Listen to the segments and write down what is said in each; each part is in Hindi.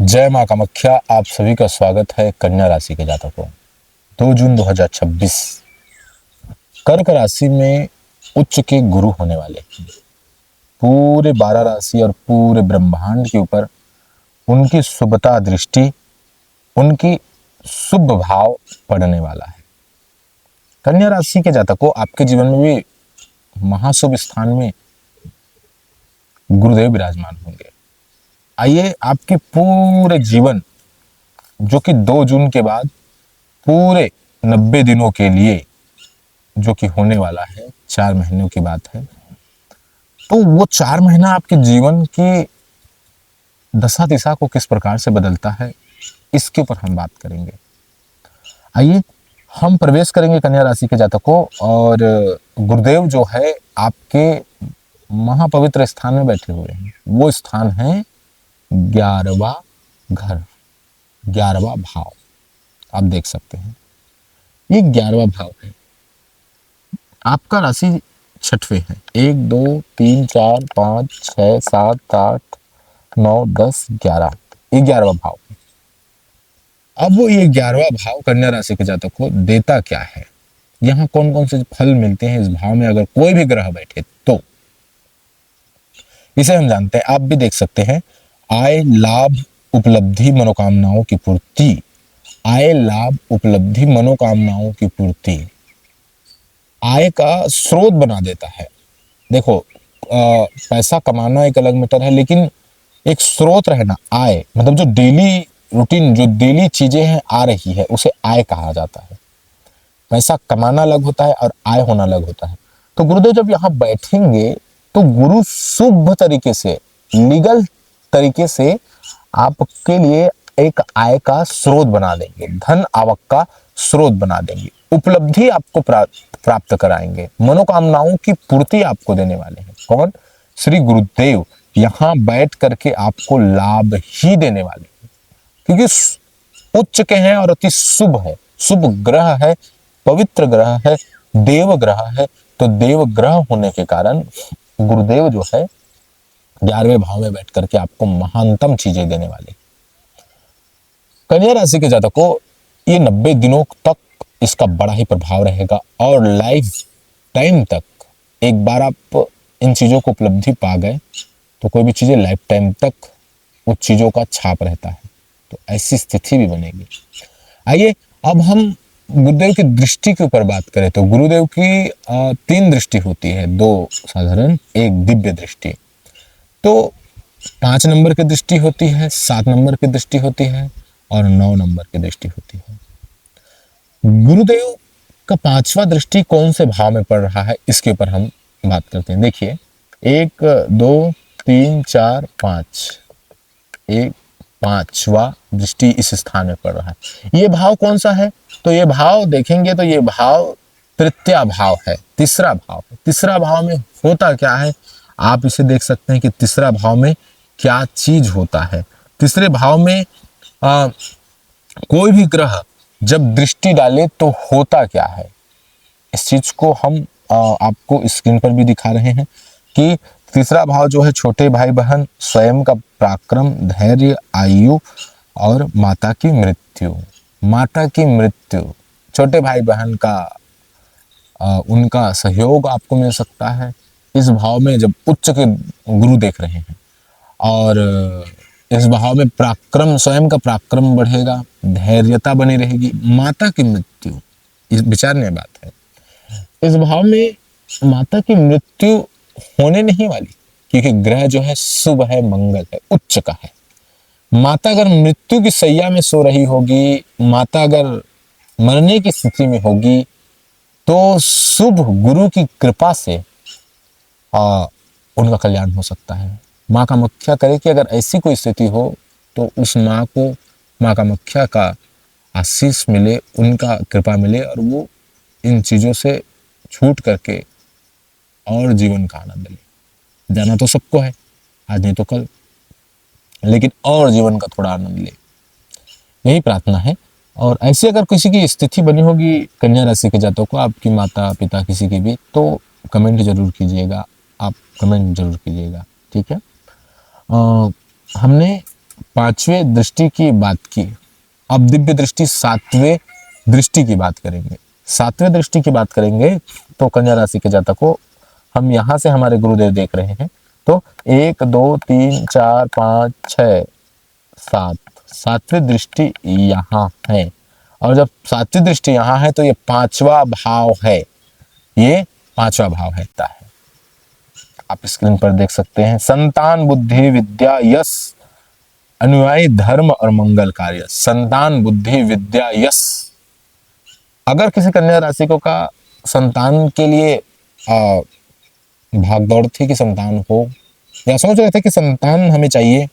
जय मां कामाख्या। आप सभी का स्वागत है कन्या राशि के जातकों। 2 जून 2026 कर्क राशि में उच्च के गुरु होने वाले हैं। पूरे 12 राशि और पूरे ब्रह्मांड के ऊपर उनकी शुभता दृष्टि, उनकी शुभ भाव पड़ने वाला है। कन्या राशि के जातकों, आपके जीवन में भी महाशुभ स्थान में गुरुदेव विराजमान होंगे। आइए आपके पूरे जीवन, जो कि 2 जून के बाद पूरे 90 दिनों के लिए जो कि होने वाला है, 4 महीनों की बात है, तो वो 4 महीना आपके जीवन की दशा दिशा को किस प्रकार से बदलता है, इसके ऊपर हम बात करेंगे। आइए हम प्रवेश करेंगे कन्या राशि के जातकों। और गुरुदेव जो है आपके महापवित्र स्थान में बैठे हुए हैं। वो स्थान है 11वां घर, 11वां भाव। आप देख सकते हैं ये 11वां भाव है। आपका राशि छठवें है। 1 2 3 4 5 6 7 8 9 10 11, ये 11वां भाव है। अब वो ये 11वां भाव कन्या राशि के जातक को देता क्या है, यहाँ कौन कौन से फल मिलते हैं इस भाव में अगर कोई भी ग्रह बैठे तो इसे हम जानते हैं। आप भी देख सकते हैं, आय लाभ उपलब्धि मनोकामनाओं की पूर्ति, आय लाभ उपलब्धि मनोकामनाओं की पूर्ति, आय का स्रोत बना देता है। देखो पैसा कमाना एक अलग मैटर है, लेकिन एक स्रोत रहना, आय मतलब जो डेली रूटीन, जो डेली चीजें हैं आ रही है, उसे आय कहा जाता है। पैसा कमाना अलग होता है और आय होना अलग होता है। तो गुरुदेव जब यहाँ बैठेंगे तो गुरु शुभ तरीके से, लीगल तरीके से आपके लिए एक आय का स्रोत बना देंगे, धन आवक का स्रोत बना देंगे, उपलब्धि आपको प्राप्त कराएंगे, मनोकामनाओं की पूर्ति आपको देने वाले हैं। कौन? श्री गुरुदेव यहाँ बैठ करके आपको लाभ ही देने वाले हैं, क्योंकि उच्च के हैं और अति शुभ है, शुभ ग्रह है, पवित्र ग्रह है, देव ग्रह है। तो देव ग्रह होने के कारण गुरुदेव जो है 11वें भाव में बैठ करके आपको महानतम चीजें देने वाले। कन्या राशि के जातकों, ये 90 दिनों तक इसका बड़ा ही प्रभाव रहेगा और लाइफ टाइम तक, एक बार आप इन चीजों को उपलब्धि पा गए तो कोई भी चीजें लाइफ टाइम तक उस चीजों का छाप रहता है। तो ऐसी स्थिति भी बनेगी। आइए अब हम गुरुदेव की दृष्टि के ऊपर बात करें तो गुरुदेव की 3 दृष्टि होती है, 2 साधारण, 1 दिव्य दृष्टि। तो 5 नंबर की दृष्टि होती है, 7 नंबर की दृष्टि होती है और 9 नंबर की दृष्टि होती है। गुरुदेव का 5वां दृष्टि कौन से भाव में पड़ रहा है, इसके ऊपर हम बात करते हैं। देखिए 1 2 3 4 5, एक 5वां दृष्टि इस स्थान में पड़ रहा है। ये भाव कौन सा है? तो ये भाव देखेंगे तो ये भाव तृतीया भाव है, तीसरा भाव है। तीसरा भाव में होता क्या है, आप इसे देख सकते हैं कि तीसरा भाव में क्या चीज होता है। तीसरे भाव में कोई भी ग्रह जब दृष्टि डाले तो होता क्या है, इस चीज को हम आपको स्क्रीन पर भी दिखा रहे हैं कि तीसरा भाव जो है छोटे भाई बहन, स्वयं का पराक्रम, धैर्य, आयु और माता की मृत्यु। माता की मृत्यु, छोटे भाई बहन का उनका सहयोग आपको मिल सकता है इस भाव में जब उच्च के गुरु देख रहे हैं। और इस भाव में पराक्रम, स्वयं का पराक्रम बढ़ेगा, धैर्यता बनी रहेगी। माता की मृत्यु, इस विचारनीय बात है। इस भाव में माता की मृत्यु होने नहीं वाली, क्योंकि ग्रह जो है शुभ है, मंगल है, उच्च का है। माता अगर मृत्यु की शैया में सो रही होगी, माता अगर मरने की स्थिति में होगी, तो शुभ गुरु की कृपा से उनका कल्याण हो सकता है। माँ कामाख्या करे कि अगर ऐसी कोई स्थिति हो तो उस माँ को माँ कामाख्या का आशीष मिले, उनका कृपा मिले और वो इन चीजों से छूट करके और जीवन का आनंद ले। जाना तो सबको है, आज नहीं तो कल, लेकिन और जीवन का थोड़ा आनंद ले, यही प्रार्थना है। और ऐसी अगर किसी की स्थिति बनी होगी कन्या राशि के जातकों को, आपकी माता पिता किसी की भी, तो कमेंट जरूर कीजिएगा, आप कमेंट जरूर कीजिएगा, ठीक है। हमने पांचवें दृष्टि की बात की, अब दिव्य दृष्टि सातवें दृष्टि की बात करेंगे। सातवें दृष्टि की बात करेंगे तो कन्या राशि के जातक को हम यहाँ से हमारे गुरुदेव देख रहे हैं, तो 1 2 3 4 5 6 7, सातवीं दृष्टि यहाँ है। और जब सातवीं दृष्टि यहाँ है तो ये पांचवा भाव है, ये पांचवा भाव है। आप स्क्रीन पर देख सकते हैं, संतान, बुद्धि, विद्या, यश, अनुयायी, धर्म और मंगल कार्य। संतान, बुद्धि, विद्या, यश। अगर किसी कन्या राशि को का संतान के लिए भाग दौड़ थी कि संतान हो, या सोच रहे थे कि संतान हमें चाहिए,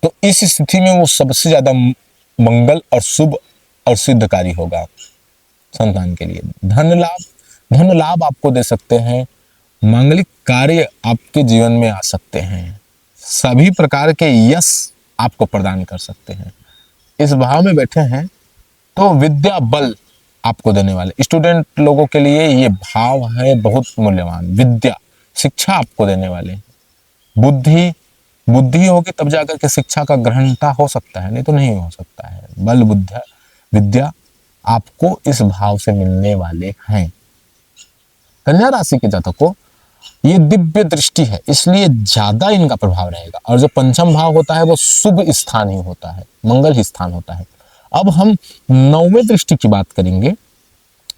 तो इस स्थिति में वो सबसे ज्यादा मंगल और शुभ और सिद्धकारी होगा संतान के लिए। धन लाभ, धन लाभ आपको दे सकते हैं, मांगलिक कार्य आपके जीवन में आ सकते हैं, सभी प्रकार के यश आपको प्रदान कर सकते हैं। इस भाव में बैठे हैं तो विद्या बल आपको देने वाले स्टूडेंट लोगों के लिए ये भाव है बहुत मूल्यवान। विद्या, शिक्षा आपको देने वाले। बुद्धि, बुद्धि होगी तब जाकर के शिक्षा का ग्रहणता हो सकता है, नहीं तो नहीं हो सकता है। बल, बुद्धि, विद्या आपको इस भाव से मिलने वाले हैं। कन्या राशि के जातक को ये दिव्य दृष्टि है, इसलिए ज्यादा इनका प्रभाव रहेगा। और जो पंचम भाव होता है वो शुभ स्थान ही होता है, मंगल ही स्थान होता है। अब हम नौवें दृष्टि की बात करेंगे,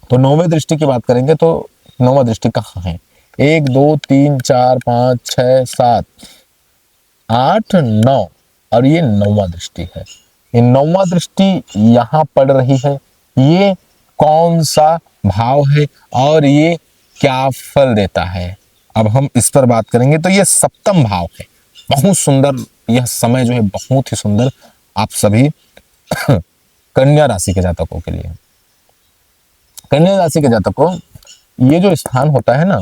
तो नौवें दृष्टि की बात करेंगे तो नौवां दृष्टि कहाँ है? 1 2 3 4 5 6 7 8 9, और ये नौवां दृष्टि है। ये नौवां दृष्टि यहाँ पड़ रही है, ये कौन सा भाव है और ये क्या फल देता है, अब हम इस पर बात करेंगे। तो ये सप्तम भाव है, बहुत सुंदर। यह समय जो है बहुत ही सुंदर आप सभी कन्या राशि के जातकों के लिए। कन्या राशि के जातकों ये जो स्थान होता है ना,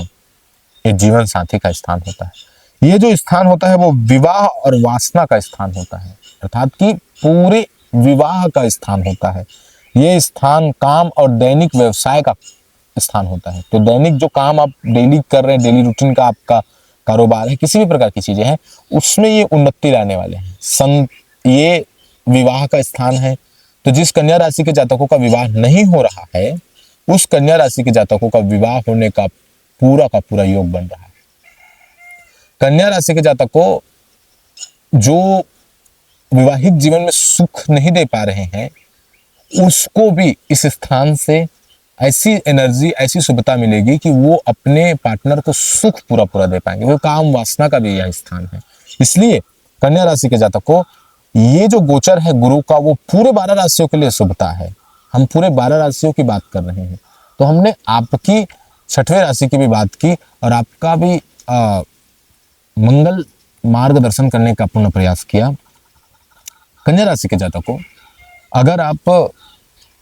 ये जीवन साथी का स्थान होता है। ये जो स्थान होता है वो विवाह और वासना का स्थान होता है, अर्थात कि पूरे विवाह का स्थान होता है। ये स्थान काम और दैनिक व्यवसाय का स्थान होता है। तो दैनिक जो काम आप डेली कर रहे हैं, डेली रूटीन का आपका कारोबार है, किसी भी प्रकार की चीजें हैं, उसमें ये उन्नति लाने वाले हैं। ये विवाह का स्थान है, तो जिस कन्या राशि के जातकों का विवाह नहीं हो रहा है, उस कन्या राशि के जातकों का विवाह होने का पूरा योग बन रहा है। कन्या राशि के जातक को जो विवाहिक जीवन में सुख नहीं दे पा रहे हैं, उसको भी इस स्थान से ऐसी एनर्जी, ऐसी शुभता मिलेगी कि वो अपने पार्टनर को सुख पूरा दे पाएंगे। वो काम वासना का भी यह स्थान है। इसलिए कन्या राशि के जातक को ये जो गोचर है गुरु का, वो पूरे 12 राशियों के लिए शुभता है। हम पूरे 12 राशियों की बात कर रहे हैं, तो हमने आपकी 6वें राशि की भी बात की और आपका भी मंगल मार्गदर्शन करने का पूर्ण प्रयास किया। कन्या राशि के जातक को अगर आप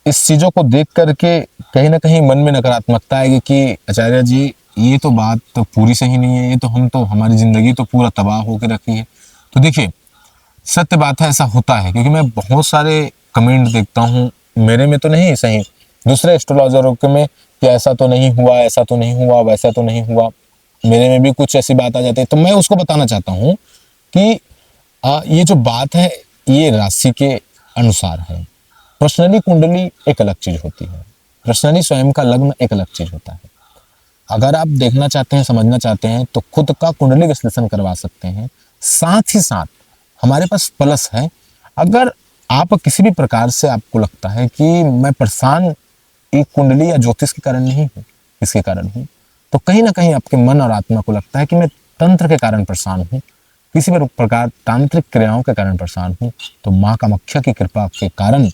इस चीजों को देख करके कहीं ना कहीं मन में नकारात्मकता आएगी कि आचार्य जी ये तो बात तो पूरी सही नहीं है, ये तो हमारी जिंदगी तो पूरा तबाह होकर रखी है। तो देखिए सत्य बात है, ऐसा होता है, क्योंकि मैं बहुत सारे कमेंट देखता हूँ, मेरे में तो नहीं सही, दूसरे एस्ट्रोलॉजरों के में कि ऐसा तो नहीं हुआ, ऐसा तो नहीं हुआ, वैसा तो नहीं हुआ, मेरे में भी कुछ ऐसी बात आ जाती है। तो मैं उसको बताना चाहता हूँ कि ये जो बात है ये राशि के अनुसार है। पर्सनली कुंडली एक अलग चीज होती है, पर्सनली स्वयं का लग्न एक अलग चीज होता है। अगर आप देखना चाहते हैं, समझना चाहते हैं, तो खुद का कुंडली विश्लेषण करवा सकते हैं। साथ ही साथ हमारे पास प्लस है, अगर आप किसी भी प्रकार से आपको लगता है कि मैं परेशान एक कुंडली या ज्योतिष के कारण नहीं हूँ, इसके कारण हूँ, तो कहीं ना कहीं आपके मन और आत्मा को लगता है कि मैं तंत्र के कारण परेशान हूँ, किसी भी प्रकार तांत्रिक क्रियाओं के कारण परेशान हूँ, तो माँ कामाख्या की कृपा के कारण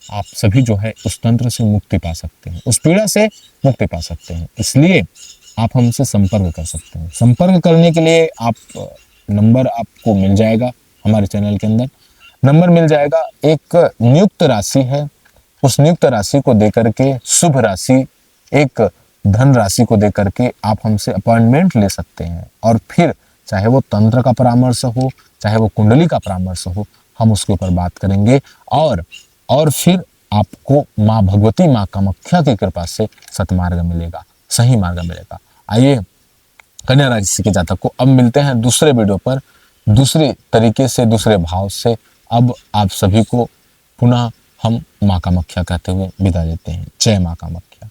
आप सभी जो है उस तंत्र से मुक्ति पा सकते हैं, उस पीड़ा से मुक्ति पा सकते हैं। इसलिए आप हमसे संपर्क कर सकते हैं। संपर्क करने के लिए आप नंबर आपको मिल जाएगा, हमारे चैनल के अंदर नंबर मिल जाएगा। एक नियुक्त राशि है, उस नियुक्त राशि को देकर के शुभ राशि, एक धन राशि को देकर के आप हमसे अपॉइंटमेंट ले सकते हैं, और फिर चाहे वो तंत्र का परामर्श हो, चाहे वो कुंडली का परामर्श हो, हम उसके ऊपर बात करेंगे और फिर आपको माँ भगवती, माँ कामाख्या की कृपा से सतमार्ग मिलेगा, सही मार्ग मिलेगा। आइए कन्या राशि के जातक को अब मिलते हैं दूसरे वीडियो पर दूसरे तरीके से, दूसरे भाव से अब आप सभी को पुनः हम माँ कामाख्या कहते हुए विदा लेते हैं। जय माँ कामाख्या।